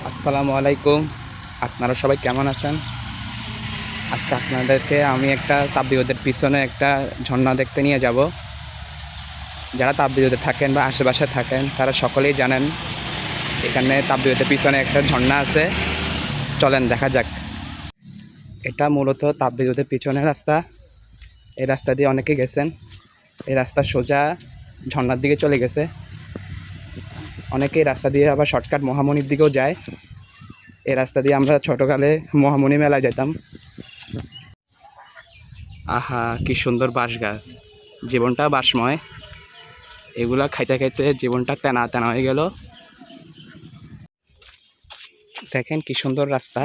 আসসালামু আলাইকুম। আপনারা সবাই কেমন আছেন? আজকে আপনাদেরকে আমি একটা তাপবিদ্যুতের পিছনে একটা ঝর্ণা দেখতে নিয়ে যাব। যারা তাপবিদ্যুতে থাকেন বা আশেপাশে থাকেন তারা সকলেই জানেন এখানে তাপবিদ্যুতের পিছনে একটা ঝর্ণা আছে। চলেন দেখা যাক। এটা মূলত তাপবিদ্যুতের পিছনের রাস্তা। এই রাস্তা দিয়ে অনেকে গেছেন। এই রাস্তা সোজা ঝর্ণার দিকে চলে গেছে। অনেকেই রাস্তা দিয়ে আবার শর্টকাট মহামনির দিকেও যায়। এই রাস্তা দিয়ে আমরা ছোটোকালে মহামনি মেলায় যেতাম। আহা, কি সুন্দর বাঁশ গাছ, জীবনটা বাঁশময়। এগুলা খাইতে খাইতে জীবনটা তেনা তেনা হয়ে গেল। দেখেন কি সুন্দর রাস্তা।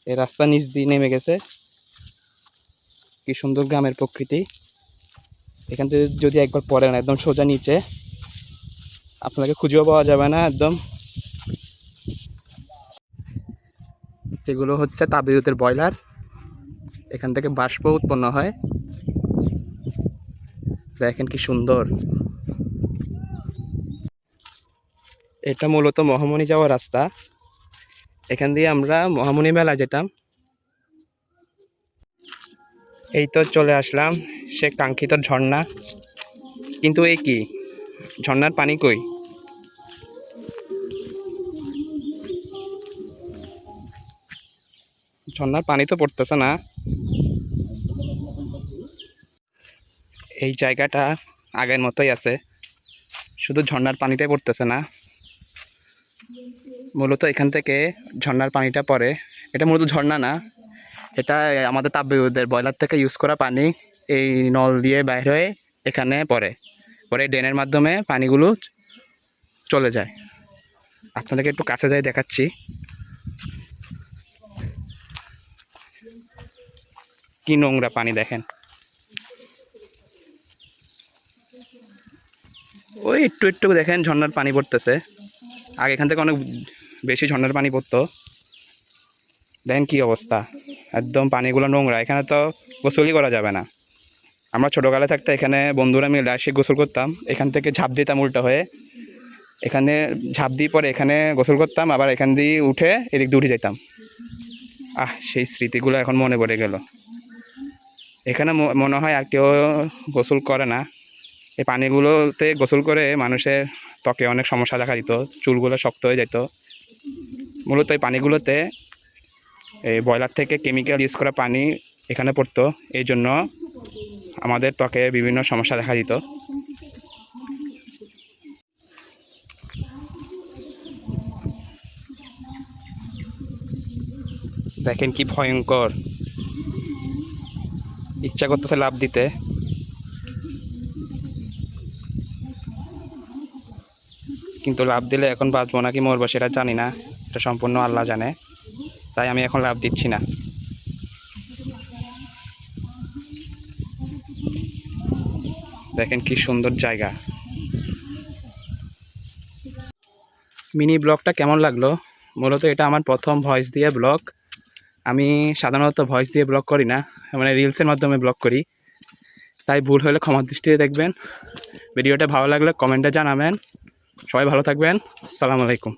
এই রাস্তা নিচ দিয়ে নেমে গেছে। কি সুন্দর গ্রামের প্রকৃতি। এখান থেকে যদি একবার পড়েন একদম সোজা নিচে, আপনাকে খুঁজেও পাওয়া যাবে না একদম। এগুলো হচ্ছে তাপবিদ্যুতের বয়লার। এখান থেকে বাষ্প উৎপন্ন হয়। দেখেন কি সুন্দর। এটা মূলত মহামনি যাওয়ার রাস্তা। এখান দিয়ে আমরা মহামনি মেলা যেতাম। এই তো চলে আসলাম সে কাঙ্ক্ষিত ঝর্ণা। কিন্তু এই কি, ঝর্ণার পানি কই? ঝর্ণার পানি তো পড়তেছে না। এই জায়গাটা আগের মতোই আছে, শুধু ঝর্ণার পানিটাই পড়তেছে না। মূলত এখান থেকে ঝর্ণার পানিটা পড়ে। এটা মূলত ঝর্ণা না, এটা আমাদের তাপবিদ্যুতের বয়লার থেকে ইউজ করা পানি। এই নল দিয়ে বাইর হয়ে এখানে পড়ে, পরে ড্রেনের মাধ্যমে পানিগুলো চলে যায়। আপনাদেরকে একটু কাছে যাই দেখাচ্ছি। কি নোংরা পানি দেখেন। ওই একটু একটু দেখেন ঝর্ণার পানি পড়তেছে। আগে এখান থেকে অনেক বেশি ঝর্ণার পানি পড়তো। দেখেন কি অবস্থা, একদম পানিগুলো নোংরা। এখানে তো গোসলই করা যাবে না। আমরা ছোটোকালে থাকতে এখানে বন্ধুরা মিলে এসে গোসল করতাম। এখান থেকে ঝাঁপ দিতাম উল্টো হয়ে, এখানে ঝাঁপ দিয়ে পরে এখানে গোসল করতাম, আবার এখান দিয়ে উঠে এদিক দিয়ে উঠে যেতাম। সেই স্মৃতিগুলো এখন মনে পড়ে গেল। এখানে মনে হয় আর কেউ গোসল করে না। এই পানিগুলোতে গোসল করে মানুষের ত্বকে অনেক সমস্যা দেখা দিত, চুলগুলো শক্ত হয়ে যেত। মূলত এই পানিগুলোতে এই বয়লার থেকে কেমিক্যাল ইউজ করা পানি এখানে পড়তো, এই জন্য আমাদের ত্বকে বিভিন্ন সমস্যা দেখা দিত। দেখেন কি ভয়ঙ্কর, ইচ্ছা করতেছে লাফ দিতে। কিন্তু লাফ দিলে এখন বাঁচবো নাকি মরবো সেটা জানি না, এটা সম্পূর্ণ আল্লাহ জানে। তাই আমি এখন লাফ দিচ্ছি না। দেখেন কি সুন্দর জায়গা। মিনি ব্লগটা কেমন লাগলো? মূলত এটা আমার প্রথম ভয়েস দিয়ে ব্লগ। আমি সাধারণত ভয়েস দিয়ে ব্লগ করি না, মানে রিলসের মাধ্যমে ব্লগ করি। তাই ভুল হলে ক্ষমার দৃষ্টিতে দেখবেন। ভিডিওটা ভালো লাগলে কমেন্টে জানাবেন। সবাই ভালো থাকবেন। আসসালামু আলাইকুম।